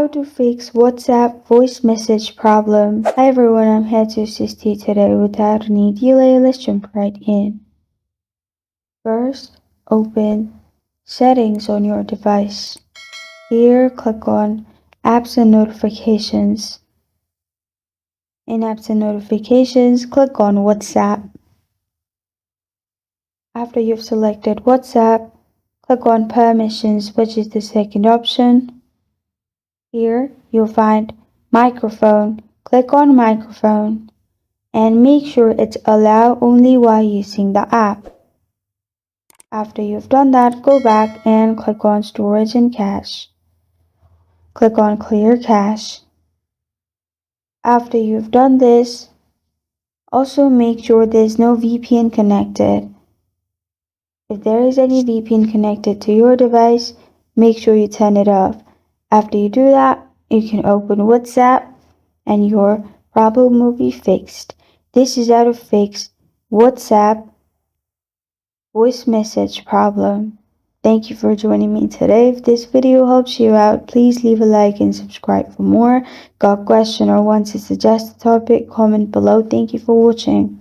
How to fix WhatsApp voice message problem. Hi everyone, I'm here to assist you today without any delay. Let's jump right in. First, open Settings on your device. Here, click on Apps and Notifications. In Apps and Notifications, click on WhatsApp. After you've selected WhatsApp, click on Permissions, which is the second option. Here, you'll find Microphone. Click on Microphone and make sure it's Allow only while using the app. After you've done that, go back and click on Storage and Cache. Click on Clear Cache. After you've done this, also make sure there's no VPN connected. If there is any VPN connected to your device, make sure you turn it off. After you do that, you can open WhatsApp and your problem will be fixed. This is how to fix WhatsApp voice message problem. Thank you for joining me today. If this video helps you out, please leave a like and subscribe for more. Got a question or want to suggest a topic? Comment below. Thank you for watching.